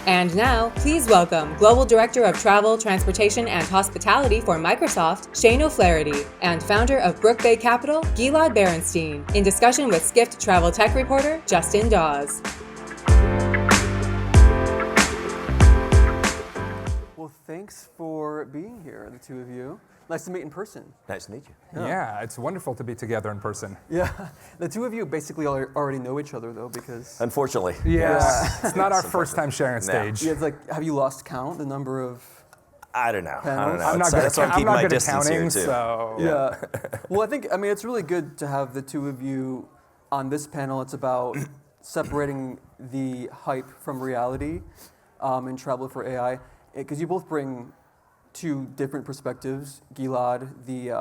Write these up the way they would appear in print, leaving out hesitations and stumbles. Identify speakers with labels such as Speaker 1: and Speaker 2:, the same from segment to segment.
Speaker 1: And now, please welcome Global Director of Travel, Transportation, and Hospitality for Microsoft, Shane O'Flaherty, and founder of Brook Bay Capital, Gilad Berenstein, in discussion with Skift travel tech reporter Justin Dawes.
Speaker 2: Well, thanks for being here, the two of you. Nice to meet in person.
Speaker 3: Nice to meet you.
Speaker 4: Yeah, it's wonderful to be together in person.
Speaker 2: Yeah, the two of you basically already know each other, though, because...
Speaker 3: Unfortunately.
Speaker 4: Yes. It's not our first time sharing a stage.
Speaker 2: Yeah, it's like, have you lost count, the number of...
Speaker 3: I don't know.
Speaker 4: I'm not good at counting, so...
Speaker 2: Yeah. Well, I mean, it's really good to have the two of you on this panel. It's about separating the hype from reality in travel for AI, because you both bring two different perspectives. Gilad, the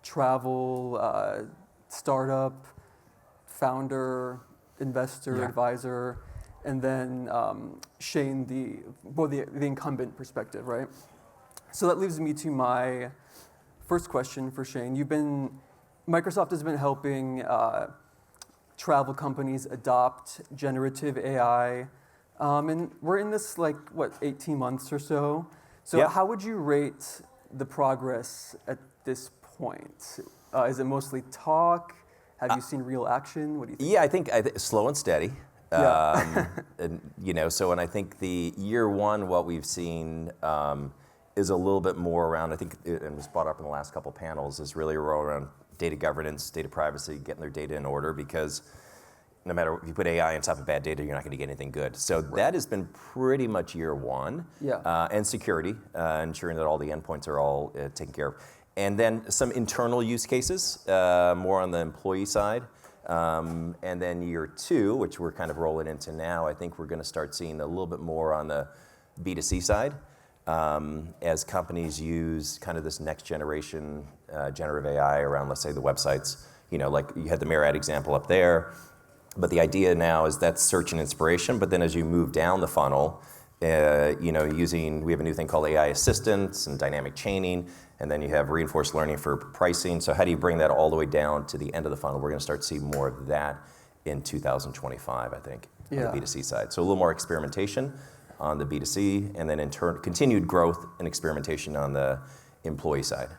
Speaker 2: travel startup founder, investor, advisor, and then Shane, the incumbent perspective, right? So that leads me to my first question for Shane. Microsoft has been helping travel companies adopt generative AI, and we're in this 18 months or so. So how would you rate the progress at this point? Is it mostly talk? Have you seen real action? What do you think?
Speaker 3: Yeah, I think slow and steady. And I think the year one, what we've seen is a little bit more around, I think, and was brought up in the last couple panels, is really around data governance, data privacy, getting their data in order, because no matter if you put AI on top of bad data, you're not going to get anything good. So that has been pretty much year one. And security, ensuring that all the endpoints are all taken care of. And then some internal use cases, more on the employee side. And then year two, which we're kind of rolling into now, I think we're going to start seeing a little bit more on the B2C side, as companies use kind of this next generation generative AI around, let's say, the websites. Like you had the Marriott example up there. But the idea now is that's search and inspiration. But then as you move down the funnel, we have a new thing called AI assistance and dynamic chaining, and then you have reinforced learning for pricing. So how do you bring that all the way down to the end of the funnel? We're going to start seeing more of that in 2025, I think, on the B2C side. So a little more experimentation on the B2C, and then in turn, continued growth and experimentation on the employee side.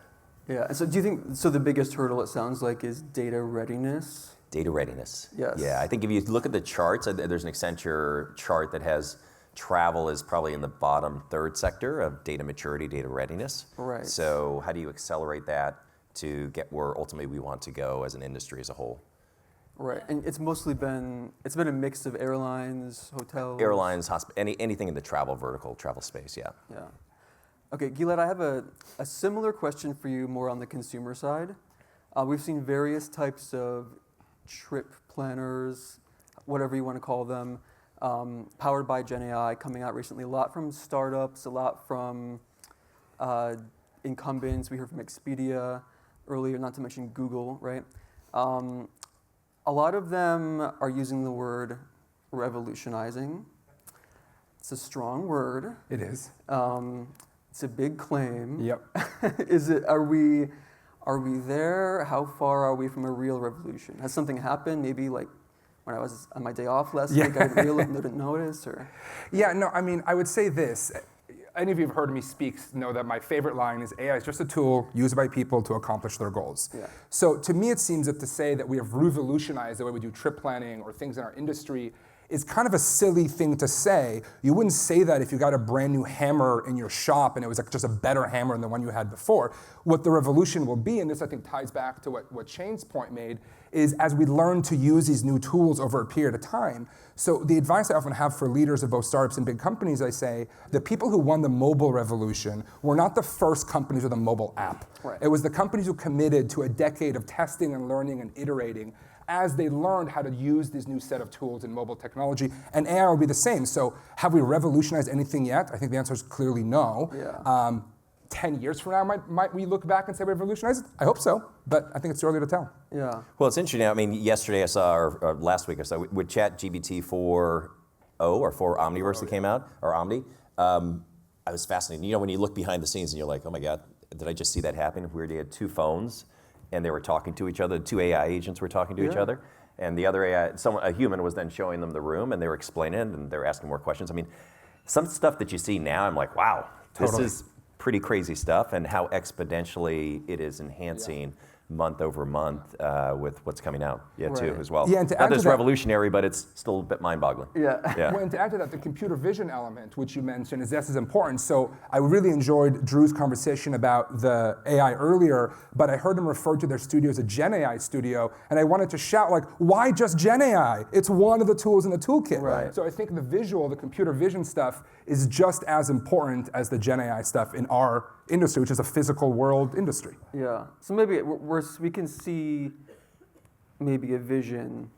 Speaker 2: Yeah. So do you think the biggest hurdle, it sounds like, is data readiness?
Speaker 3: Data readiness.
Speaker 2: Yes.
Speaker 3: Yeah, I think if you look at the charts, there's an Accenture chart that has travel is probably in the bottom third sector of data maturity, data readiness.
Speaker 2: Right.
Speaker 3: So how do you accelerate that to get where ultimately we want to go as an industry as a whole?
Speaker 2: Right, and it's been a mix of airlines, hotels.
Speaker 3: Airlines, anything in the travel vertical, travel space, yeah.
Speaker 2: Yeah. Okay, Gilad, I have a similar question for you, more on the consumer side. We've seen various types of trip planners, whatever you want to call them, powered by Gen AI coming out recently. A lot from startups, a lot from incumbents. We heard from Expedia earlier, not to mention Google, right? A lot of them are using the word revolutionizing. It's a strong word.
Speaker 4: It is.
Speaker 2: It's a big claim.
Speaker 4: Yep.
Speaker 2: Are we there? How far are we from a real revolution? Has something happened? Maybe like when I was on my day off last week, I didn't notice, or?
Speaker 4: Yeah, no, I mean, I would say this. Any of you who have heard me speak know that my favorite line is AI is just a tool used by people to accomplish their goals.
Speaker 2: Yeah.
Speaker 4: So to me, it seems that to say that we have revolutionized the way we do trip planning or things in our industry is kind of a silly thing to say. You wouldn't say that if you got a brand new hammer in your shop and it was like just a better hammer than the one you had before. What the revolution will be, and this I think ties back to what Shane's point made, is as we learn to use these new tools over a period of time. So the advice I often have for leaders of both startups and big companies, I say, the people who won the mobile revolution were not the first companies with a mobile app.
Speaker 2: Right.
Speaker 4: It was the companies who committed to a decade of testing and learning and iterating as they learned how to use this new set of tools in mobile technology. And AI will be the same. So have we revolutionized anything yet? I think the answer is clearly no.
Speaker 2: Yeah.
Speaker 4: 10 years from now, might we look back and say we revolutionized it? I hope so, but I think it's too early to tell.
Speaker 2: Yeah.
Speaker 3: Well, it's interesting. I mean, yesterday I saw, or last week I saw, with ChatGPT 4.0 or 4 Omniverse that came out, or Omni, I was fascinated. When you look behind the scenes and you're like, oh my God, did I just see that happen? Where they had two phones and they were talking to each other, two AI agents were talking to each other, and the other AI, a human was then showing them the room and they were explaining it and they were asking more questions. I mean, some stuff that you see now, I'm like, wow, this
Speaker 4: Totally.
Speaker 3: is pretty crazy stuff, and how exponentially it is enhancing month over month with what's coming out too
Speaker 2: Right.
Speaker 3: as well.
Speaker 4: Yeah, and to
Speaker 3: Not
Speaker 4: add
Speaker 3: that
Speaker 4: to
Speaker 3: it's
Speaker 4: that-
Speaker 3: revolutionary, but it's still a bit mind-boggling.
Speaker 2: Yeah.
Speaker 4: Well, and to add to that, the computer vision element, which you mentioned, is just as important. So I really enjoyed Drew's conversation about the AI earlier, but I heard him refer to their studio as a Gen AI studio, and I wanted to shout, like, why just Gen AI? It's one of the tools in the toolkit.
Speaker 2: Right.
Speaker 4: So I think the visual, the computer vision stuff is just as important as the Gen AI stuff in our industry, which is a physical world industry.
Speaker 2: Yeah. So maybe we can see maybe a vision,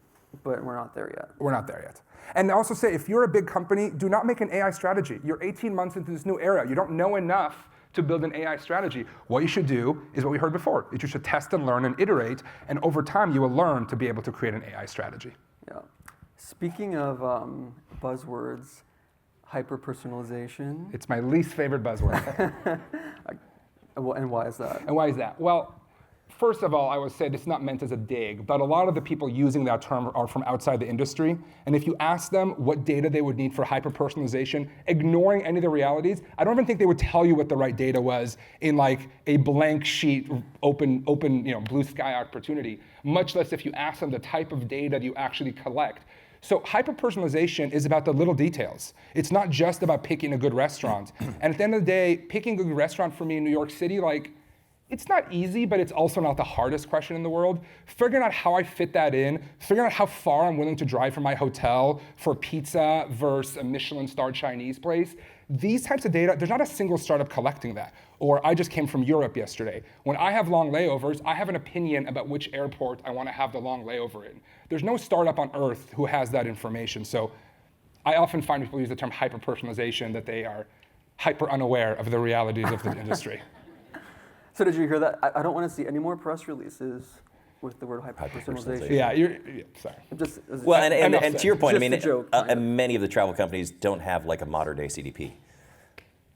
Speaker 2: but we're not there yet.
Speaker 4: We're not there yet. And I also say, if you're a big company, do not make an AI strategy. You're 18 months into this new era. You don't know enough to build an AI strategy. What you should do is what we heard before. You should test and learn and iterate, and over time you will learn to be able to create an AI strategy.
Speaker 2: Yeah. Speaking of buzzwords, hyper-personalization.
Speaker 4: It's my least favorite buzzword.
Speaker 2: And why is that?
Speaker 4: And why is that? Well, first of all, I would say this is not meant as a dig, but a lot of the people using that term are from outside the industry. And if you ask them what data they would need for hyper-personalization, ignoring any of the realities, I don't even think they would tell you what the right data was in like a blank sheet, open, blue sky opportunity, much less if you ask them the type of data that you actually collect. So hyper-personalization is about the little details. It's not just about picking a good restaurant. And at the end of the day, picking a good restaurant for me in New York City, like, it's not easy, but it's also not the hardest question in the world. Figuring out how I fit that in, figuring out how far I'm willing to drive from my hotel for pizza versus a Michelin-starred Chinese place. These types of data, there's not a single startup collecting that. Or I just came from Europe yesterday. When I have long layovers, I have an opinion about which airport I want to have the long layover in. There's no startup on earth who has that information. So I often find people use the term hyper-personalization, that they are hyper unaware of the realities of the industry.
Speaker 2: So did you hear that? I don't want to see any more press releases with the word hyper-personalization.
Speaker 4: Yeah, sorry.
Speaker 3: Well, and to your point, I
Speaker 2: Just
Speaker 3: mean,
Speaker 2: a joke,
Speaker 3: many of the travel companies don't have like a modern day CDP.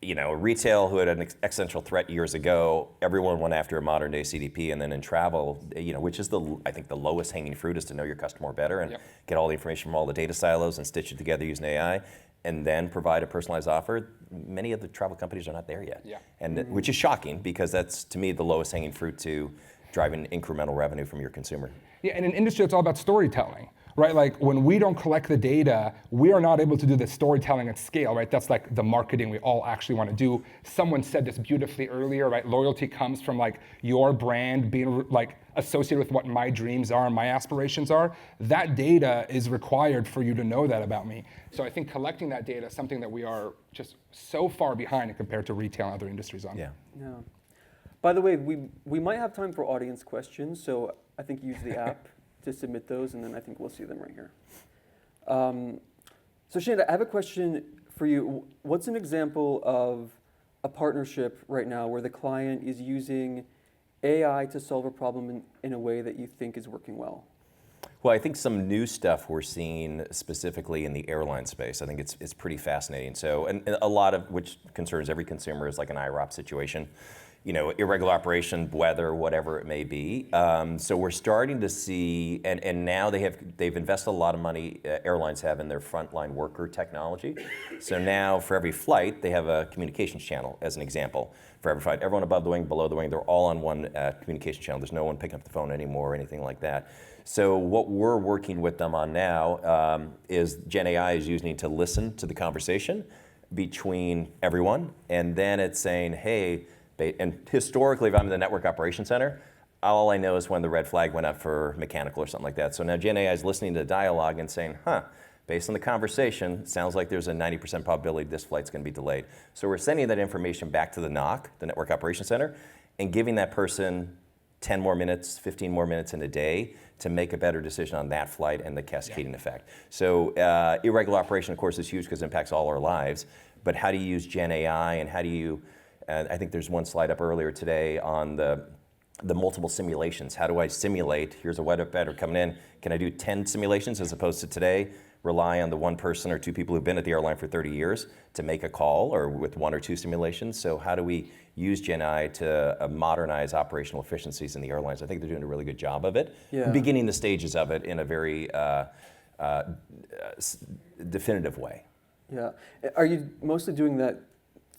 Speaker 3: You know, retail, who had an existential threat years ago, everyone went after a modern day CDP, and then in travel, which is I think the lowest hanging fruit is to know your customer better and get all the information from all the data silos and stitch it together using AI, and then provide a personalized offer. Many of the travel companies are not there yet, and which is shocking, because that's, to me, the lowest hanging fruit to driving incremental revenue from your consumer.
Speaker 4: Yeah, and in industry, it's all about storytelling, right? Like, when we don't collect the data, we are not able to do the storytelling at scale, right? That's like the marketing we all actually want to do. Someone said this beautifully earlier, right? Loyalty comes from like your brand being like associated with what my dreams are and my aspirations are. That data is required for you to know that about me. So I think collecting that data is something that we are just so far behind compared to retail and other industries on.
Speaker 2: Yeah. By the way, we might have time for audience questions, so I think use the app to submit those, and then I think we'll see them right here. So Shanda, I have a question for you. What's an example of a partnership right now where the client is using AI to solve a problem in a way that you think is working well?
Speaker 3: Well, I think some new stuff we're seeing specifically in the airline space, I think it's pretty fascinating. So, and a lot of which concerns every consumer is like an IROP situation. Irregular operation, weather, whatever it may be. So we're starting to see, and now they've invested a lot of money, airlines have, in their frontline worker technology. So now for every flight, they have a communications channel, as an example. For every flight, everyone above the wing, below the wing, they're all on one communication channel. There's no one picking up the phone anymore or anything like that. So what we're working with them on now is Gen AI is using to listen to the conversation between everyone, and then it's saying, hey, and historically, if I'm in the network operations center, all I know is when the red flag went up for mechanical or something like that. So now Gen AI is listening to the dialogue and saying, based on the conversation, sounds like there's a 90% probability this flight's going to be delayed. So we're sending that information back to the NOC, the network operations center, and giving that person 10 more minutes, 15 more minutes in a day to make a better decision on that flight and the cascading effect. So irregular operation, of course, is huge because it impacts all our lives. But how do you use Gen AI, and how do you, I think there's one slide up earlier today on the multiple simulations. How do I simulate, here's a weather pattern coming in, can I do 10 simulations as opposed to today rely on the one person or two people who've been at the airline for 30 years to make a call, or with one or two simulations? So how do we use Gen AI to modernize operational efficiencies in the airlines? I think they're doing a really good job of it, beginning the stages of it in a very definitive way.
Speaker 2: Yeah. Are you mostly doing that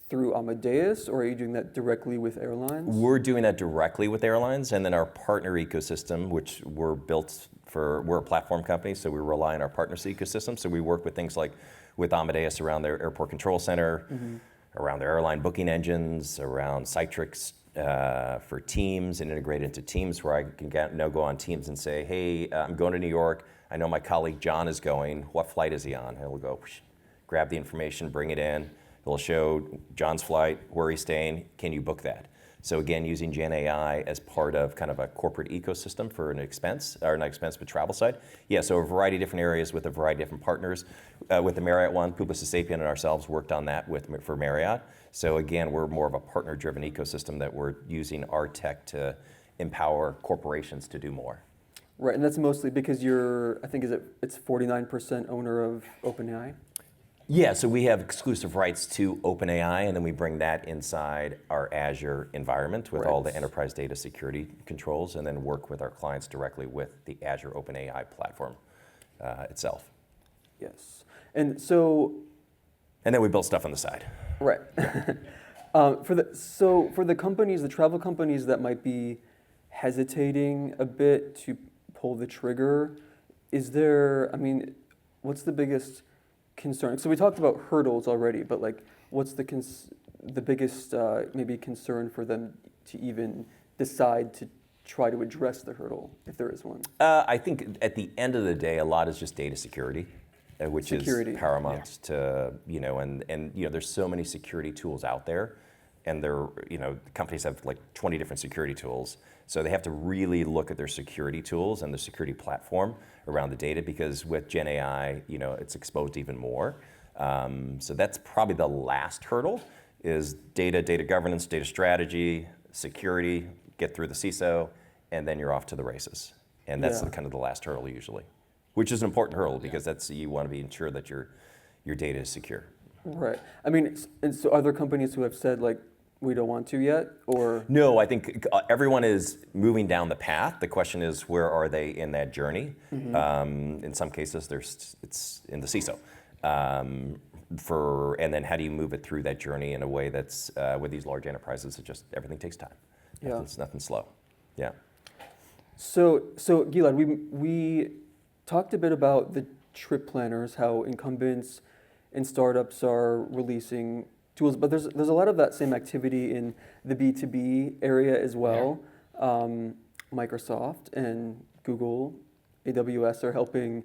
Speaker 2: through Amadeus, or are you doing that directly with airlines?
Speaker 3: We're doing that directly with airlines, and then our partner ecosystem, which we're a platform company, so we rely on our partners ecosystem. So we work with things like with Amadeus around their airport control center, around their airline booking engines, around Citrix for Teams, and integrate into Teams where I can go on Teams and say, hey, I'm going to New York. I know my colleague John is going. What flight is he on? And we'll go, grab the information, bring it in. It'll show John's flight, where he's staying, can you book that? So again, using Gen AI as part of kind of a corporate ecosystem for an expense, or not expense, but travel side. Yeah, so a variety of different areas with a variety of different partners. With the Marriott one, Publicis Sapient and ourselves worked on that for Marriott. So again, we're more of a partner-driven ecosystem that we're using our tech to empower corporations to do more.
Speaker 2: Right, and that's mostly because I think it's 49% owner of OpenAI?
Speaker 3: Yeah, so we have exclusive rights to OpenAI, and then we bring that inside our Azure environment with all the enterprise data security controls, and then work with our clients directly with the Azure OpenAI platform itself.
Speaker 2: Yes, and so...
Speaker 3: And then we build stuff on the side.
Speaker 2: Right. For the companies, the travel companies that might be hesitating a bit to pull the trigger, what's the biggest concern? So we talked about hurdles already, but what's the biggest maybe concern for them to even decide to try to address the hurdle, if there is one?
Speaker 3: I think at the end of the day, a lot is just data security, which is paramount to, and there's so many security tools out there, and companies have 20 different security tools. So they have to really look at their security tools and the security platform around the data, because with Gen AI, it's exposed even more. So that's probably the last hurdle is data governance, data strategy, security, get through the CISO, and then you're off to the races. And that's kind of the last hurdle usually, which is an important hurdle because you want to be ensured that your data is secure.
Speaker 2: Right. And so are there companies who have said we don't want to yet, or?
Speaker 3: No, I think everyone is moving down the path. The question is, where are they in that journey? In some cases, it's in the CISO. And then how do you move it through that journey in a way that's, with these large enterprises, everything takes time. Nothing slow. Yeah.
Speaker 2: So Gilad, we talked a bit about the trip planners, how incumbents and startups are releasing tools, but there's a lot of that same activity in the B2B area as well. Yeah. Microsoft and Google, AWS are helping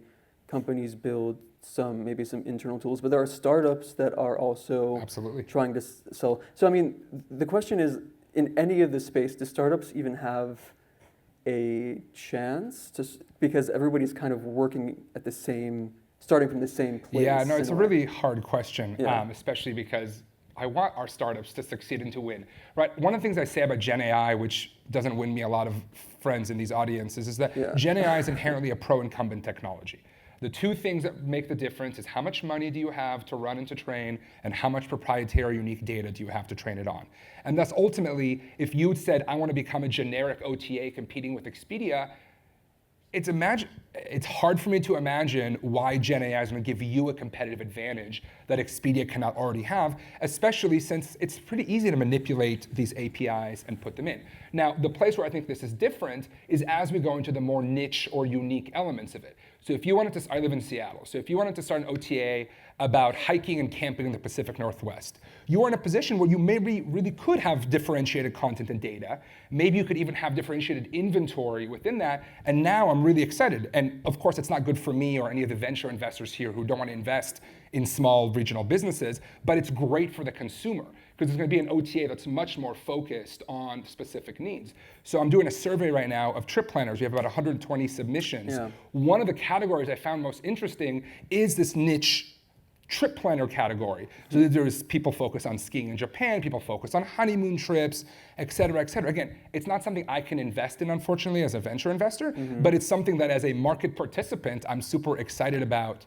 Speaker 2: companies build some internal tools, but there are startups that are also trying to sell. So the question is, in any of this space, do startups even have a chance because everybody's kind of working at starting from the same place?
Speaker 4: Yeah, no, it's a really hard question, especially because I want our startups to succeed and to win, right? One of the things I say about Gen AI, which doesn't win me a lot of friends in these audiences, is that Gen AI is inherently a pro-incumbent technology. The two things that make the difference is how much money do you have to run and to train, and how much proprietary unique data do you have to train it on. And thus ultimately, if you said, I want to become a generic OTA competing with Expedia, it's hard for me to imagine why Gen AI is going to give you a competitive advantage that Expedia cannot already have, especially since it's pretty easy to manipulate these APIs and put them in. Now, the place where I think this is different is as we go into the more niche or unique elements of it. So if you wanted to, I live in Seattle, so if you wanted to start an OTA about hiking and camping in the Pacific Northwest, you are in a position where you maybe really could have differentiated content and data. Maybe you could even have differentiated inventory within that. And now I'm really excited. And of course, it's not good for me or any of the venture investors here who don't want to invest in small regional businesses, but it's great for the consumer because there's going to be an OTA that's much more focused on specific needs. So I'm doing a survey right now of trip planners. We have about 120 submissions. Yeah. One of the categories I found most interesting is this niche trip planner category. So there's people focused on skiing in Japan, people focused on honeymoon trips, et cetera, et cetera. Again, it's not something I can invest in, unfortunately, as a venture investor, but it's something that as a market participant, I'm super excited about.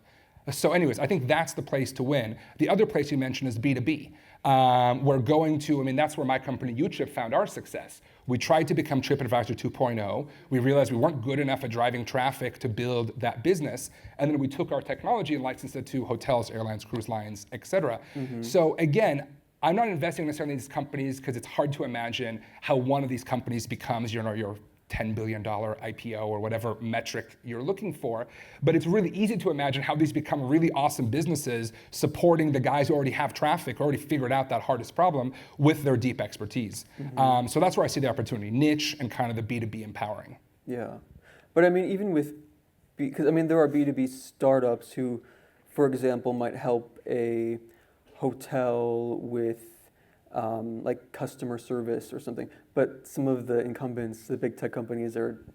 Speaker 4: So anyways, I think that's the place to win. The other place you mentioned is B2B. We're going to, I mean, that's where my company, UTrip, found our success. We tried to become TripAdvisor 2.0. We realized we weren't good enough at driving traffic to build that business. And then we took our technology and licensed it to hotels, airlines, cruise lines, et cetera. So again, I'm not investing necessarily in these companies because it's hard to imagine how one of these companies becomes your $10 billion IPO or whatever metric you're looking for. But it's really easy to imagine how these become really awesome businesses supporting the guys who already have traffic, already figured out that hardest problem with their deep expertise. So that's where I see the opportunity, niche and kind of the B2B empowering.
Speaker 2: Yeah. But I mean, even with, because I mean, there are B2B startups who, for example, might help a hotel with like customer service or something, but some of the incumbents, the big tech companies, are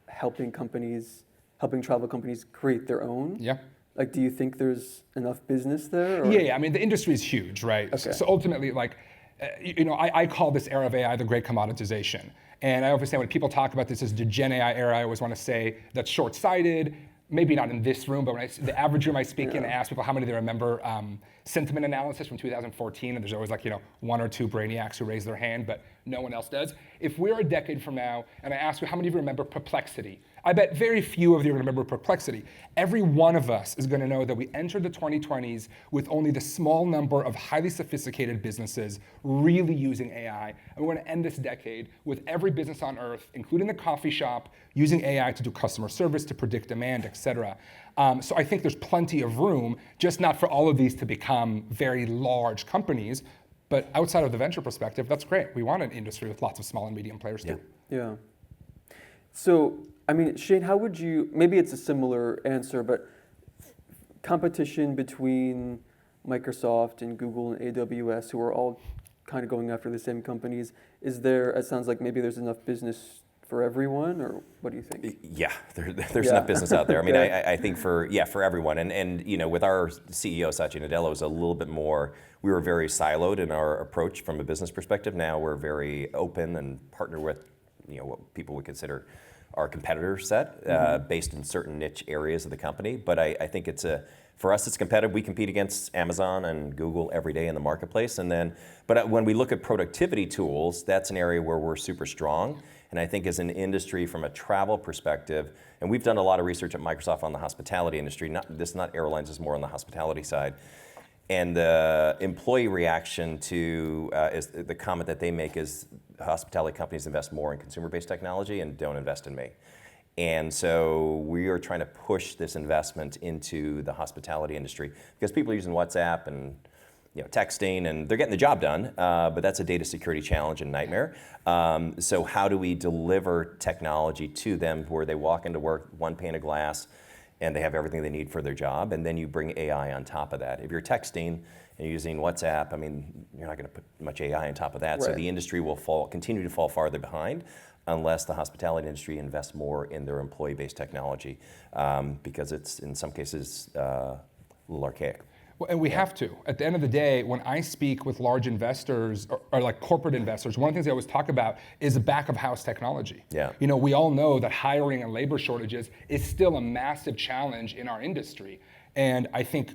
Speaker 2: helping travel companies create their own.
Speaker 4: Yeah.
Speaker 2: Like, do you think there's enough business there? Or?
Speaker 4: Yeah, I mean, the industry is huge, right?
Speaker 2: Okay.
Speaker 4: So ultimately, like, I call this era of AI the great commoditization. And I always say when people talk about this as the Gen AI era, I always want to say that's short-sighted. Maybe not in this room, but when the average room I speak in, I ask people how many they remember sentiment analysis from 2014, and there's always like, one or two brainiacs who raise their hand, but no one else does. If we're a decade from now, and I ask you how many of you remember Perplexity, I bet very few of you remember Perplexity. Every one of us is going to know that we entered the 2020s with only the small number of highly sophisticated businesses really using AI. And we're going to end this decade with every business on earth, including the coffee shop, using AI to do customer service, to predict demand, et cetera. So I think there's plenty of room, just not for all of these to become very large companies. But outside of the venture perspective, that's great. We want an industry with lots of small and medium players too.
Speaker 2: Yeah. So, I mean, Shane, how would you, maybe it's a similar answer, but competition between Microsoft and Google and AWS, who are all kind of going after the same companies, is there, it sounds like maybe there's enough business for everyone, or what do you think?
Speaker 3: Yeah, there's enough business out there. I mean, I think for everyone. And with our CEO, Satya Nadella, was a little bit more, we were very siloed in our approach from a business perspective. Now we're very open and partner with, what people would consider our competitor set, based in certain niche areas of the company. But I think for us, it's competitive. We compete against Amazon and Google every day in the marketplace. But when we look at productivity tools, that's an area where we're super strong. And I think as an industry from a travel perspective, and we've done a lot of research at Microsoft on the hospitality industry, not airlines, is more on the hospitality side. And the employee reaction to is the comment that they make is hospitality companies invest more in consumer-based technology and don't invest in me. And so we are trying to push this investment into the hospitality industry because people are using WhatsApp and texting, and they're getting the job done, but that's a data security challenge and nightmare. So how do we deliver technology to them where they walk into work, one pane of glass, and they have everything they need for their job, and then you bring AI on top of that. If you're texting and you're using WhatsApp, I mean, you're not going to put much AI on top of that, right. So the industry will continue to fall farther behind unless the hospitality industry invests more in their employee-based technology, because it's, in some cases, a little archaic.
Speaker 4: Well, and we have to. At the end of the day, when I speak with large investors or like corporate investors, one of the things I always talk about is back of house technology.
Speaker 3: Yeah.
Speaker 4: We all know that hiring and labor shortages is still a massive challenge in our industry. And I think,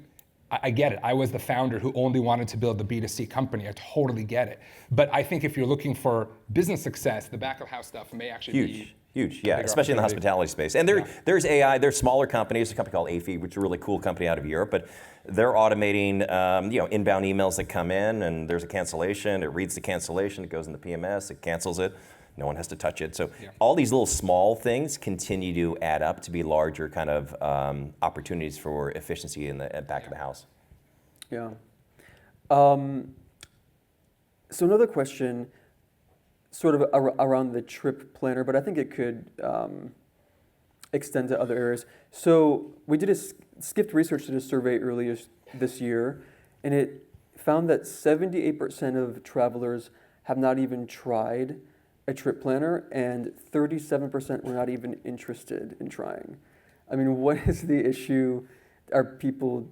Speaker 4: I get it. I was the founder who only wanted to build the B2C company. I totally get it. But I think if you're looking for business success, the back of house stuff may actually be
Speaker 3: huge, yeah, especially in the hospitality space. And there's AI, there's smaller companies, a company called AFI, which is a really cool company out of Europe, but they're automating inbound emails that come in, and there's a cancellation, it reads the cancellation, it goes in the PMS, it cancels it, no one has to touch it. So all these little small things continue to add up to be larger kind of opportunities for efficiency in the back of the house.
Speaker 2: Yeah. So another question, sort of around the trip planner, but I think it could extend to other areas. So we did Skift Research did a survey earlier this year, and it found that 78% of travelers have not even tried a trip planner, and 37% were not even interested in trying. I mean, what is the issue? Are people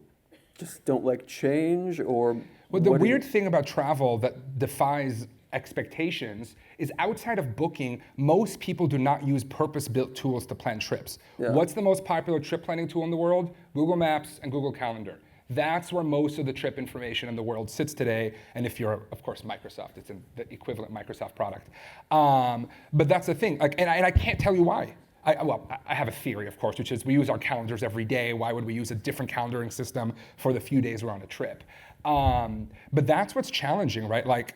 Speaker 2: just don't like change, or?
Speaker 4: Well, the weird thing about travel that defies expectations is outside of booking, most people do not use purpose-built tools to plan trips. Yeah. What's the most popular trip planning tool in the world? Google Maps and Google Calendar. That's where most of the trip information in the world sits today. And if you're, of course, Microsoft, it's in the equivalent Microsoft product. But that's the thing, and I can't tell you why. I have a theory, of course, which is we use our calendars every day. Why would we use a different calendaring system for the few days we're on a trip? But that's what's challenging, right? Like,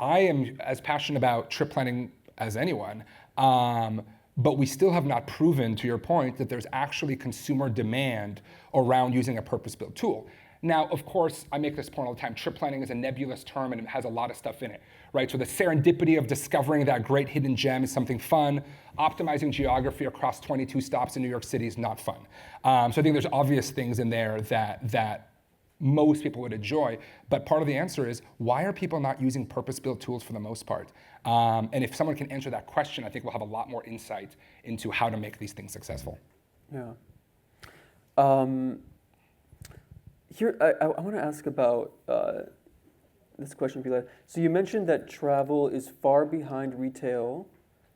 Speaker 4: I am as passionate about trip planning as anyone, but we still have not proven, to your point, that there's actually consumer demand around using a purpose-built tool. Now, of course, I make this point all the time, trip planning is a nebulous term and it has a lot of stuff in it, right? So the serendipity of discovering that great hidden gem is something fun. Optimizing geography across 22 stops in New York City is not fun. So I think there's obvious things in there that most people would enjoy, but part of the answer is, why are people not using purpose-built tools for the most part? And if someone can answer that question, I think we'll have a lot more insight into how to make these things successful.
Speaker 2: Yeah. Here, I want to ask about this question, Gilad. So you mentioned that travel is far behind retail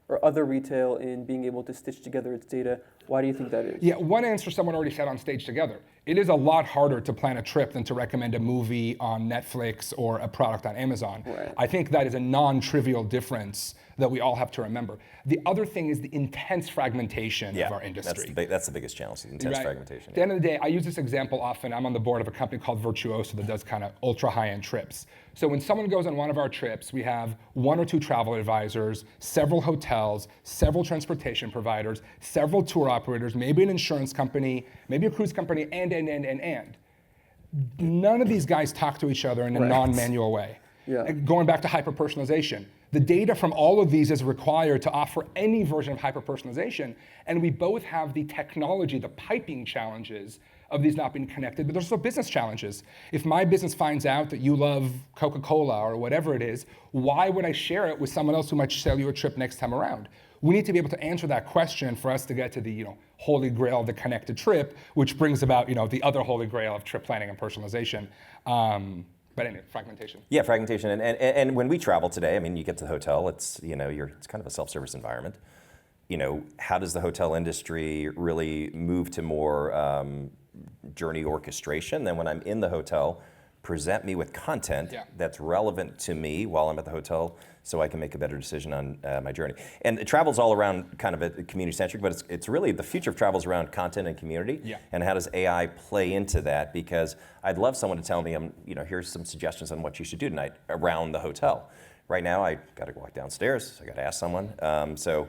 Speaker 2: or other retail in being able to stitch together its data. Why do you think that is?
Speaker 4: Yeah, one answer someone already said on stage together. It is a lot harder to plan a trip than to recommend a movie on Netflix or a product on Amazon.
Speaker 2: Right.
Speaker 4: I think that is a non-trivial difference that we all have to remember. The other thing is the intense fragmentation of our industry.
Speaker 3: That's the biggest challenge, the intense fragmentation.
Speaker 4: At the end of the day, I use this example often. I'm on the board of a company called Virtuoso that does kind of ultra high-end trips. So when someone goes on one of our trips, we have 1 or 2 travel advisors, several hotels, several transportation providers, several tour operators, maybe an insurance company, maybe a cruise company, and. None of these guys talk to each other in a non-manual way.
Speaker 2: Yeah.
Speaker 4: Going back to hyper-personalization, the data from all of these is required to offer any version of hyper-personalization, and we both have the technology, the piping challenges of these not being connected, but there's also business challenges. If my business finds out that you love Coca-Cola or whatever it is, why would I share it with someone else who might sell you a trip next time around? We need to be able to answer that question for us to get to the holy grail of the connected trip, which brings about the other holy grail of trip planning and personalization. But anyway, fragmentation.
Speaker 3: Yeah, fragmentation, and when we travel today, I mean, you get to the hotel, it's it's kind of a self-service environment. How does the hotel industry really move to more journey orchestration? Then when I'm in the hotel, present me with content that's relevant to me while I'm at the hotel, so I can make a better decision on my journey. And travel's all around kind of a community-centric, but it's really the future of travel's around content and community.
Speaker 4: Yeah.
Speaker 3: And how does AI play into that? Because I'd love someone to tell me, here's some suggestions on what you should do tonight around the hotel. Right now, I got to walk downstairs. I got to ask someone. So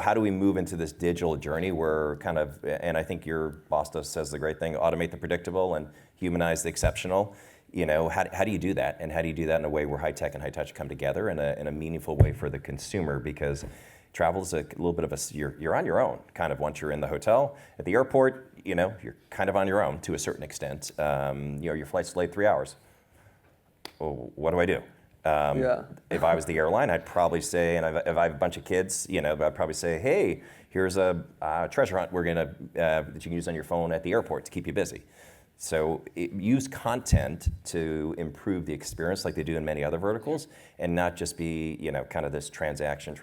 Speaker 3: how do we move into this digital journey where and I think your boss says the great thing, automate the predictable and humanize the exceptional. How do you do that? And how do you do that in a way where high tech and high touch come together in a meaningful way for the consumer? Because travel is a little bit of you're on your own kind of once you're in the hotel. At the airport, you're kind of on your own to a certain extent. Your flight's delayed 3 hours. Well, what do I do? If I was the airline, I'd probably say, and if I have a bunch of kids, I'd probably say, hey, here's a treasure hunt that you can use on your phone at the airport to keep you busy. So use content to improve the experience like they do in many other verticals, and not just be, kind of this transaction.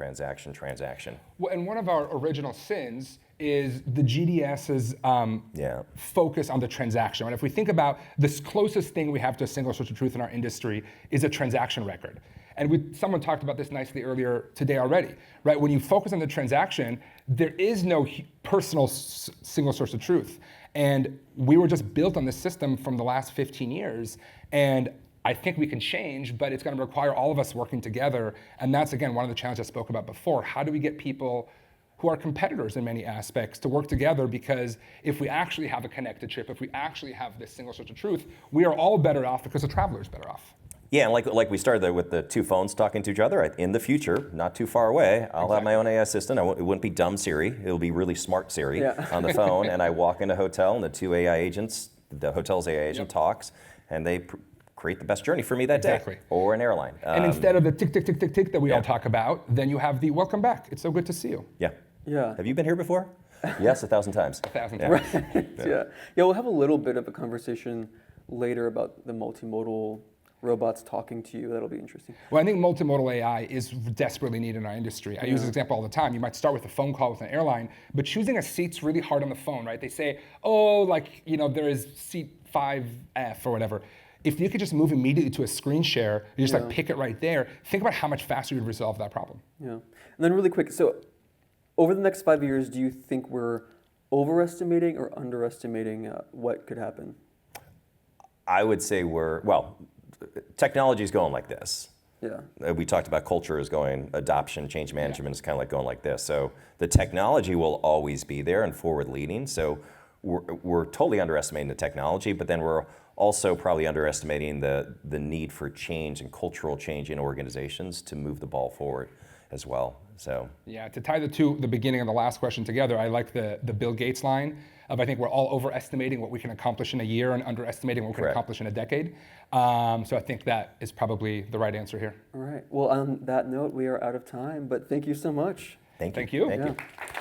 Speaker 4: Well, and one of our original sins is the GDS's focus on the transaction. Right? If we think about this closest thing we have to a single source of truth in our industry is a transaction record. And someone talked about this nicely earlier today already, right? When you focus on the transaction, there is no personal single source of truth. And we were just built on this system from the last 15 years. And I think we can change, but it's going to require all of us working together. And that's, again, one of the challenges I spoke about before. How do we get people who are competitors in many aspects to work together? Because if we actually have a connected trip, if we actually have this single source of truth, we are all better off because the traveler is better off.
Speaker 3: Yeah, and like we started there with the 2 phones talking to each other. In the future, not too far away, I'll have my own AI assistant. It wouldn't be dumb Siri. It'll be really smart Siri on the phone. And I walk in a hotel, and the 2 AI agents, the hotel's AI agent talks, and they create the best journey for me that day. Or an airline.
Speaker 4: And instead of the tick, tick, tick, tick, tick that we all talk about, then you have the welcome back. It's so good to see you.
Speaker 2: Yeah.
Speaker 3: Have you been here before? Yes, 1,000 times.
Speaker 4: 1,000 times.
Speaker 2: Right. Yeah, we'll have a little bit of a conversation later about the multimodal robots talking to you. That'll be interesting.
Speaker 4: Well, I think multimodal AI is desperately needed in our industry. I use this example all the time. You might start with a phone call with an airline, but choosing a seat's really hard on the phone, right? They say, oh, like, there is seat 5F or whatever. If you could just move immediately to a screen share, you just like pick it right there, think about how much faster you'd resolve that problem.
Speaker 2: Yeah. And then really quick, so over the next 5 years, do you think we're overestimating or underestimating what could happen?
Speaker 3: I would say technology is going like this.
Speaker 2: Yeah.
Speaker 3: We talked about culture is going, adoption, change management is kind of like going like this. So the technology will always be there and forward leading. So we're totally underestimating the technology, but then we're also probably underestimating the need for change and cultural change in organizations to move the ball forward as well. So
Speaker 4: yeah, to tie the beginning and the last question together, I like the Bill Gates line of I think we're all overestimating what we can accomplish in a year and underestimating what we can accomplish in a decade. So I think that is probably the right answer here.
Speaker 2: All right. Well, on that note, we are out of time, but thank you so much.
Speaker 3: Thank you.
Speaker 4: Thank you.
Speaker 3: Thank you.